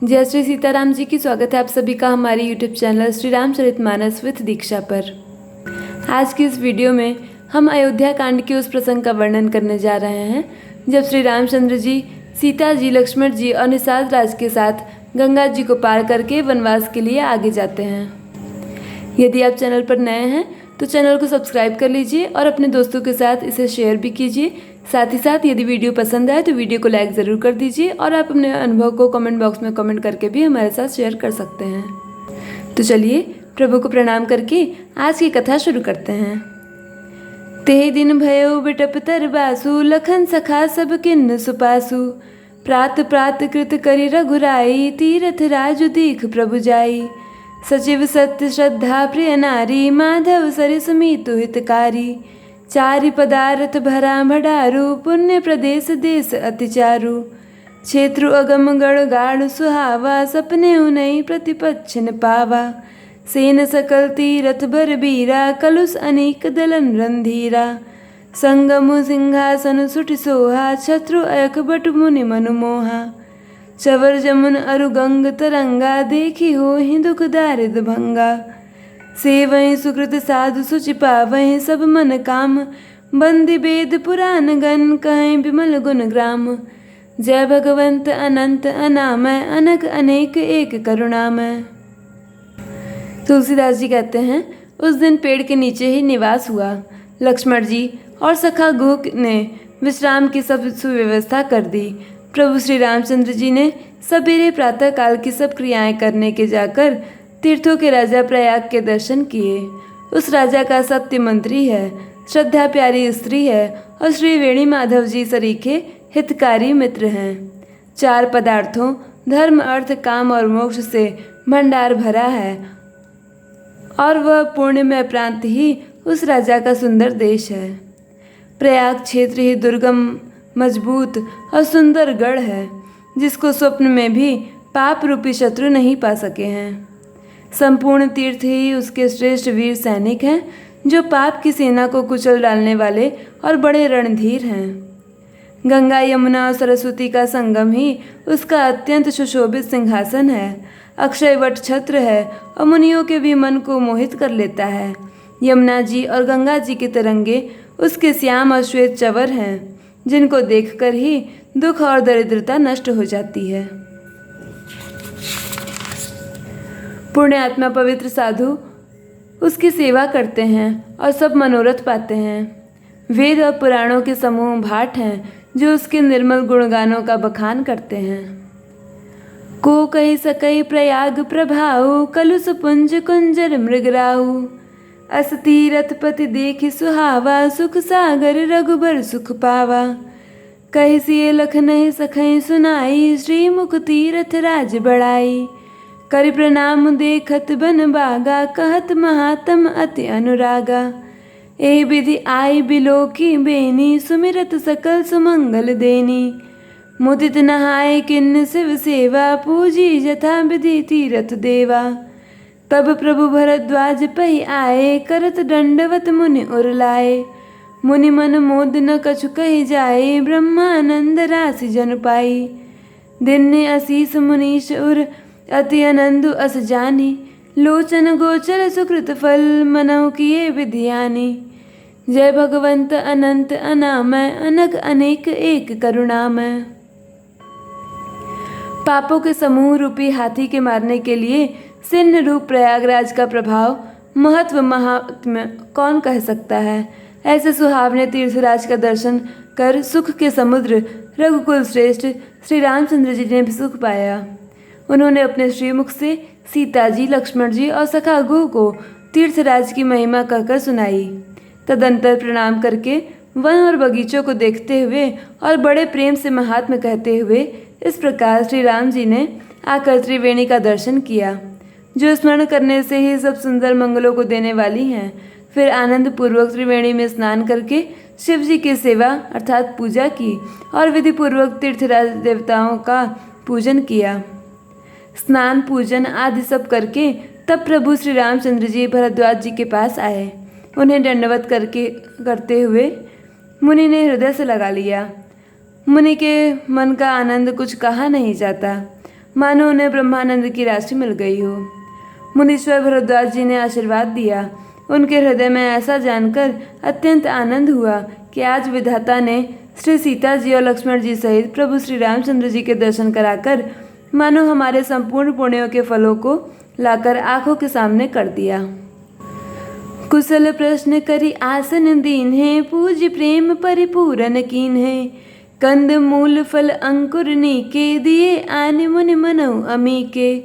जय श्री सीताराम जी की। स्वागत है आप सभी का हमारे YouTube channel Shri Ramcharitmanas with Diksha पर। आज की इस वीडियो में हम अयोध्या कांड के उस प्रसंग का वर्णन करने जा रहे हैं जब श्री रामचंद्र जी, सीता जी, लक्ष्मण जी और निषाद राज के साथ गंगा जी को पार करके वनवास के लिए आगे जाते हैं। यदि आप चैनल पर नए हैं तो चैनल को सब्सक्राइब कर लीजिए और अपने दोस्तों के साथ इसे शेयर भी कीजिए। साथ ही साथ यदि वीडियो पसंद आए तो वीडियो को लाइक ज़रूर कर दीजिए और आप अपने अनुभव को कमेंट बॉक्स में कमेंट करके भी हमारे साथ शेयर कर सकते हैं। तो चलिए प्रभु को प्रणाम करके आज की कथा शुरू करते हैं। ते दिन भयो बिटप तरबासु, लखन सखा सब किन्न सुपासु। प्रात प्रात कृत करि रघुराई, तीरथ राजु दीख प्रभु जाई। सचिव सत्य श्रद्धा प्रिय नारी, माधव सरिस मीतु हितकारी। चारि पदार्थ भरा भडारु, पुण्य प्रदेश देश अति चारु। क्षेत्रु अगम गढ़ गाढ़ सुहावा, सपने उनई प्रतिपच्छन पावा। सेन सकल तीरथ बर बीरा, कलुष अनेक दलन रणधीरा। संगमु सिंहासन सुठ सोहा, शत्रु अयख बट मुनि मनु मोहा। चवर जमुन अरु गंग तरंगा, देखी हो ही दुख दारिद भंगा। सेवहीं सुकृत साधु सुचि पावहीं, सब मन काम। बंदी वेद पुराण गण, कहें विमल गुण ग्राम। जय भगवंत अनंत अनामय, अनक अनेक एक करुणामय। तुलसीदास जी कहते हैं, उस दिन पेड़ के नीचे ही निवास हुआ। लक्ष्मण जी और सखा गुह ने विश्राम की सब सुव्यवस्था कर दी। प्रभु श्री रामचंद्र जी ने सवेरे प्रातः काल की सब क्रियाएं करने के जाकर तीर्थों के राजा प्रयाग के दर्शन किए। उस राजा का सत्य मंत्री है, श्रद्धा प्यारी स्त्री है और श्री वेणी माधव जी सरीखे हितकारी मित्र हैं। चार पदार्थों धर्म, अर्थ, काम और मोक्ष से भंडार भरा है और वह पुण्यमय प्रांत ही उस राजा का सुंदर देश है। प्रयाग क्षेत्र ही दुर्गम, मजबूत और सुंदर गढ़ है, जिसको स्वप्न में भी पाप रूपी शत्रु नहीं पा सके हैं। संपूर्ण तीर्थ ही उसके श्रेष्ठ वीर सैनिक हैं, जो पाप की सेना को कुचल डालने वाले और बड़े रणधीर हैं। गंगा, यमुना और सरस्वती का संगम ही उसका अत्यंत सुशोभित सिंहासन है। अक्षय वट छत्र है और मुनियों के भी मन को मोहित कर लेता है। यमुना जी और गंगा जी के तरंगे उसके श्याम और श्वेत चवर हैं, जिनको देखकर ही दुख और दरिद्रता नष्ट हो जाती है। पुण्यात्मा पवित्र साधु उसकी सेवा करते हैं और सब मनोरथ पाते हैं। वेद और पुराणों के समूह भाट हैं, जो उसके निर्मल गुणगानों का बखान करते हैं। को कही सकई प्रयाग प्रभाऊ, कलुष पुंज कुंजर मृगराऊ। अस तीरथ पति देखि सुहावा, सुख सागर रघुबर सुख पावा। कहि सिय लखनहि सखई सुनाई, श्री मुख तीरथ राज बढ़ाई। करि प्रणाम देखत बन बागा, कहत महात्म अति अनुरागा। ए विधि आई बिलोकी बेनी, सुमिरत सकल सुमंगल देनी। मुदित नहाय किन्न शिव सेवा, पूजी जथा विधि तीरथ देवा। तब प्रभु भरद्वाज पहि आए, करत दंडवत मुनि उर लाए। मुनि मन मोद न कछु कहि जाए, ब्रह्मानंद राशि जन पाई। दिन्ने असीस मुनीश उर, अति आनंदु अस जानी। लोचन गोचर सुकृत फल, मनहु किए विधियानी। जय भगवंत अनंत अनामय, अनक अनेक एक करुणामय। पापों के समूह रूपी हाथी के मारने के लिए सिंह रूप प्रयागराज का प्रभाव, महत्व, महात्म्य कौन कह सकता है। ऐसे सुहावने तीर्थराज का दर्शन कर सुख के समुद्र रघुकुल श्रेष्ठ श्री रामचंद्र जी ने भी सुख पाया। उन्होंने अपने श्रीमुख से सीता जी, लक्ष्मण जी और सखा गुह को तीर्थराज की महिमा कहकर सुनाई। तदंतर प्रणाम करके वन और बगीचों को देखते हुए और बड़े प्रेम से महात्म्य कहते हुए इस प्रकार श्री राम जी ने आकर त्रिवेणी का दर्शन किया, जो स्मरण करने से ही सब सुंदर मंगलों को देने वाली हैं। फिर आनंद पूर्वक त्रिवेणी में स्नान करके शिव जी की सेवा अर्थात पूजा की और विधि पूर्वक तीर्थराज देवताओं का पूजन किया। स्नान, पूजन आदि सब करके तब प्रभु श्री रामचंद्र जी भरद्वाज जी के पास आए। उन्हें दंडवत करते हुए मुनि ने हृदय से लगा लिया। मुनि के मन का आनंद कुछ कहा नहीं जाता। मानो उन्हें ब्रह्मानंद की राशि मिल गई हो। मुनीश्वर भरद्वाज जी ने आशीर्वाद दिया। उनके हृदय में ऐसा जानकर अत्यंत आनंद हुआ कि आज विधाता ने श्री सीता जी और लक्ष्मण जी सहित प्रभु श्री रामचंद्र जी के दर्शन कराकर मानो हमारे संपूर्ण पुण्यों के फलों को लाकर आंखों के सामने कर दिया। कुशल प्रश्न करी आसन दीन है, पूज प्रेम परिपूरन कीन है। कंद मूल फल अंकुर नीके, दिए आन मुनि मनऊ अमीके।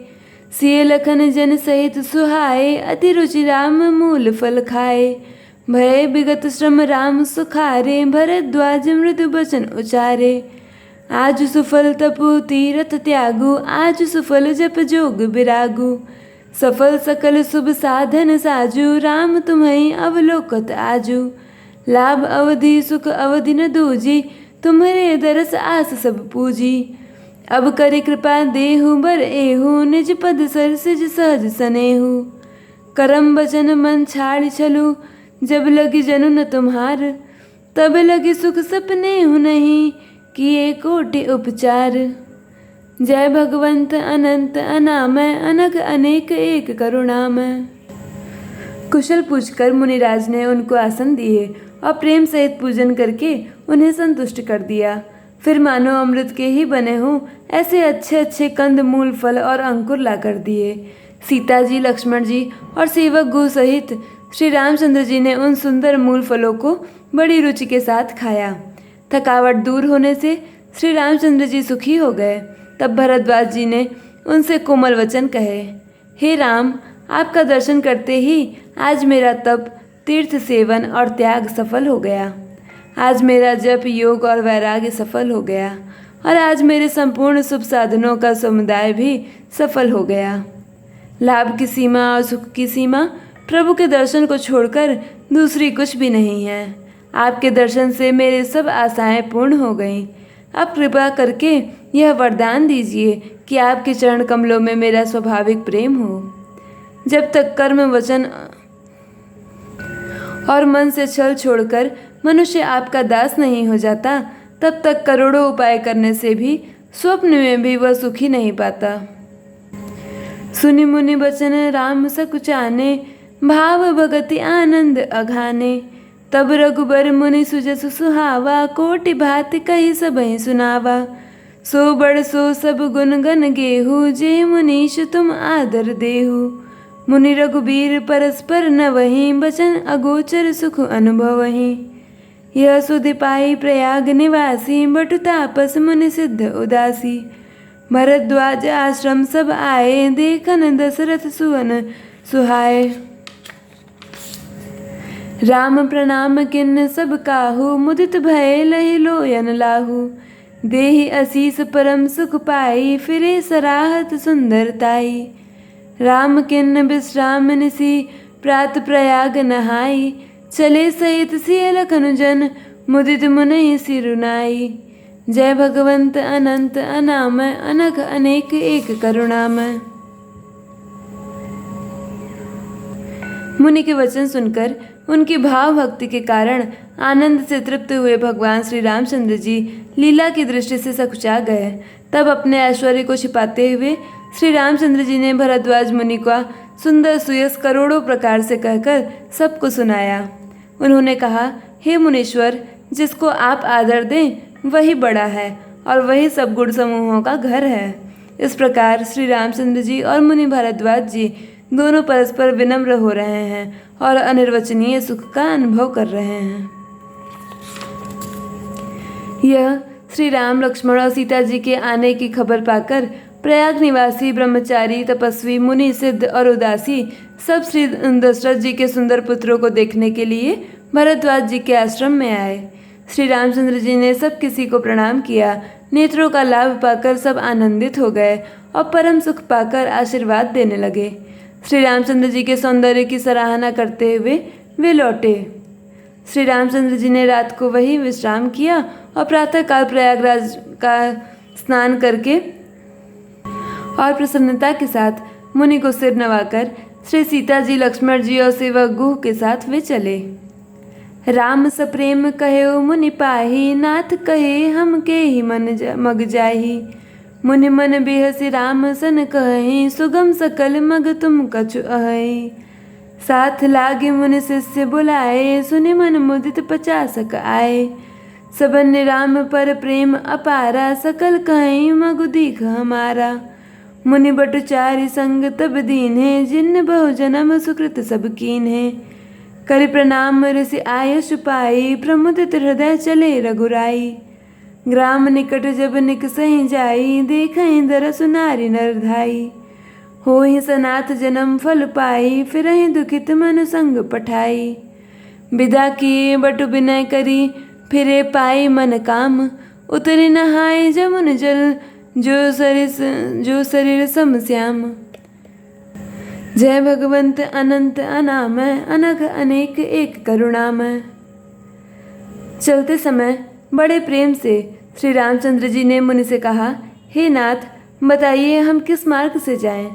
सिय लखन जन सहित सुहाए, अति रुचि राम मूल फल खाए। भय विगत श्रम राम सुखारे, भरद्वाज मृदु बचन उचारे। आज सुफल तपु तीरथ त्यागु, आज सुफल जप जोग विरागु। सफल सकल शुभ साधन साजू, राम तुम्हें अवलोकत आजू। लाभ अवधि सुख अवधि न दूजी, तुम्हारे दरस आस सब पूजी। अब करी कृपा देहु बर एहु, निज पद सरसिज सहज सनेहु। करम बचन मन छाड़ छलु, जब लगी जनु न तुम्हार। तब लगी सुख सपने हूँ नहीं, किए कोटि उपचार। जय भगवंत अनंत अनामय, अनघ अनेक एक करुणामय। कुशल पूछकर मुनिराज ने उनको आसन दिए और प्रेम सहित पूजन करके उन्हें संतुष्ट कर दिया। फिर मानो अमृत के ही बने हों ऐसे अच्छे अच्छे कंद मूल फल और अंकुर ला कर दिए। सीता जी, लक्ष्मण जी और सेवक गु सहित श्री रामचंद्र जी ने उन सुंदर मूल फलों को बड़ी रुचि के साथ खाया। थकावट दूर होने से श्री रामचंद्र जी सुखी हो गए। तब भरद्वाज जी ने उनसे कोमल वचन कहे, हे राम, आपका दर्शन करते ही आज मेरा तप, तीर्थ सेवन और त्याग सफल हो गया। आज मेरा जप, योग और वैराग्य सफल हो गया और आज मेरे संपूर्ण शुभ साधनों का समुदाय भी सफल हो गया। लाभ की सीमा और सुख की सीमा प्रभु के दर्शन को छोड़कर दूसरी कुछ भी नहीं है। आपके दर्शन से मेरे सब आशाएं पूर्ण हो गईं। अब कृपा करके यह वरदान दीजिए कि आपके चरण कमलों में मेरा स्वाभाविक प्रेम हो। जब तक कर्म, वचन और मन से छल छोड़कर मनुष्य आपका दास नहीं हो जाता, तब तक करोड़ों उपाय करने से भी स्वप्न में भी वह सुखी नहीं पाता। सुनि मुनि बचन राम सकुचाने, भाव भगति आनंद अघाने। तब रघुबर मुनि सुजसु सुहावा, कोटि भांति कही सबहि सुनावा। सो बड़ सो सब गुण गन गेहू, जे मुनीश तुम आदर देहु। मुनि रघुबीर परस्पर न वहीं, बचन अगोचर सुख अनुभवहीं। यह सुधि पाई प्रयाग निवासी, बटु तापस मुनि सिद्ध उदासी। भरद्वाज आश्रम सब आए, देखन दशरथ सुवन सुहाए। राम प्रणाम किन्न सब काहू, मुदित भय लहि लोयन लाहू। देहि असीस परम सुख पाई, फिरे सराहत सुंदरताई। राम किन्न विश्राम निसी, प्रात प्रयाग नहाई। चले सहित सिय लखन जन, मुदित मुनि सिरुनाई। जय भगवंत अनंत अनामय, अनघ अनेक एक करुणामय। मुनि के वचन सुनकर उनकी भाव भक्ति के कारण आनंद से तृप्त हुए भगवान श्री रामचंद्र जी लीला की दृष्टि से सकुचा गए। तब अपने ऐश्वर्य को छिपाते हुए श्री रामचंद्र जी ने भरद्वाज मुनि का सुंदर सुयस करोड़ों प्रकार से कहकर सबको सुनाया। उन्होंने कहा, हे मुनीश्वर, जिसको आप आदर दें वही बड़ा है और वही सब गुण समूहों का घर है। इस प्रकार श्री रामचंद्र जी और मुनि भरद्वाज जी दोनों परस्पर विनम्र हो रहे हैं और अनिर्वचनीय सुख का अनुभव कर रहे हैं। यह श्री राम, लक्ष्मण और सीता जी के आने की खबर पाकर प्रयाग निवासी ब्रह्मचारी, तपस्वी, मुनि, सिद्ध और उदासी सब श्री दशरथ जी के सुंदर पुत्रों को देखने के लिए भरद्वाज जी के आश्रम में आए। श्री रामचंद्र जी ने सब किसी को प्रणाम किया। नेत्रों का लाभ पाकर सब आनंदित हो गए और परम सुख पाकर आशीर्वाद देने लगे। श्री रामचंद्र जी के सौंदर्य की सराहना करते हुए वे लौटे। श्री रामचंद्र जी ने रात को वहीं विश्राम किया और प्रातःकाल प्रयागराज का स्नान करके और प्रसन्नता के साथ मुनि को सिर नवाकर श्री सीता जी, लक्ष्मण जी और सेवक गुह के साथ वे चले। राम सप्रेम कहे मुनि पाही, नाथ कहे हम के ही मन मग जाही। मुनि मन बिहसि राम सन कहहि, सुगम सकल मग तुम कछु अहै। साथ लागे मुनि शिष्य बुलाए, सुनि मन मुदित 50 आए। सबन राम पर प्रेम अपारा, सकल कहीं मगु दीख हमारा। मुनि बटु चारि संग तब दीन्हे, जिन्न बहु जन्म सुकृत सब कीन्हे। करि प्रणाम ऋषि आयुष पाई, प्रमुदित हृदय चले रघुराई। ग्राम निकट जब निकसहि जाई, देखहि दरसु नारी नर धाई। होहि सनाथ जन्म फल पाई, फिरहि दुखित मन संग पठाई। विदा किए बटु विनय करी, फिरे पाई मन काम। उतरि नहाय जमुन जल, जो शरीर सम श्याम। जय भगवंत अनंत अनामय, अनघ अनेक एक करुणामय। चलते समय बड़े प्रेम से श्री रामचंद्र जी ने मुनि से कहा, हे नाथ, बताइए हम किस मार्ग से जाएं।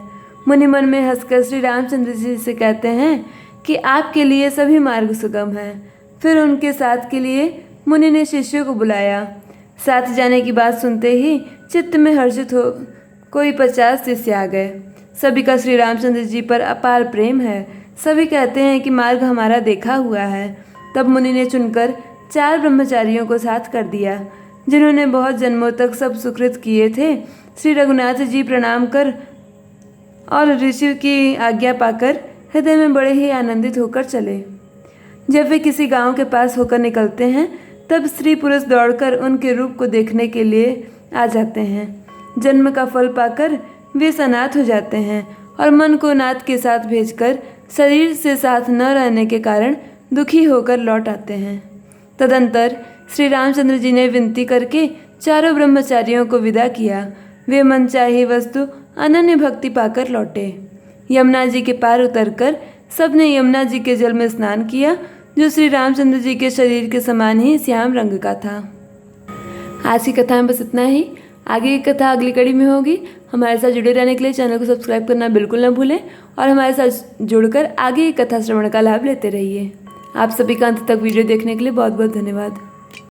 मुनि मन में हंसकर श्री रामचंद्र जी से कहते हैं कि आपके लिए सभी मार्ग सुगम हैं। फिर उनके साथ के लिए मुनि ने शिष्यों को बुलाया। साथ जाने की बात सुनते ही चित्त में हर्षित हो कोई 50 शिष्य आ गए। सभी का श्री रामचंद्र जी पर अपार प्रेम है। सभी कहते हैं कि मार्ग हमारा देखा हुआ है। तब मुनि ने चुनकर 4 ब्रह्मचारियों को साथ कर दिया, जिन्होंने बहुत जन्मों तक सब सुकृत किए थे। श्री रघुनाथ जी प्रणाम कर और ऋषि की आज्ञा पाकर हृदय में बड़े ही आनंदित होकर चले। जब वे किसी गांव के पास होकर निकलते हैं, तब स्त्री पुरुष दौड़कर उनके रूप को देखने के लिए आ जाते हैं। जन्म का फल पाकर वे सनाथ हो जाते हैं और मन को नाथ के साथ भेजकर शरीर से साथ न रहने के कारण दुखी होकर लौट आते हैं। तदंतर श्री रामचंद्र जी ने विनती करके चारों ब्रह्मचारियों को विदा किया। वे मनचाही वस्तु अनन्य भक्ति पाकर लौटे। यमुना जी के पार उतरकर सबने यमुना जी के जल में स्नान किया, जो श्री रामचंद्र जी के शरीर के समान ही श्याम रंग का था। आज की कथा में बस इतना ही। आगे की कथा अगली कड़ी में होगी। हमारे साथ जुड़े रहने के लिए चैनल को सब्सक्राइब करना बिल्कुल न भूलें और हमारे साथ जुड़कर आगे की कथा श्रवण का लाभ लेते रहिए। आप सभी का अंत तक वीडियो देखने के लिए बहुत बहुत धन्यवाद।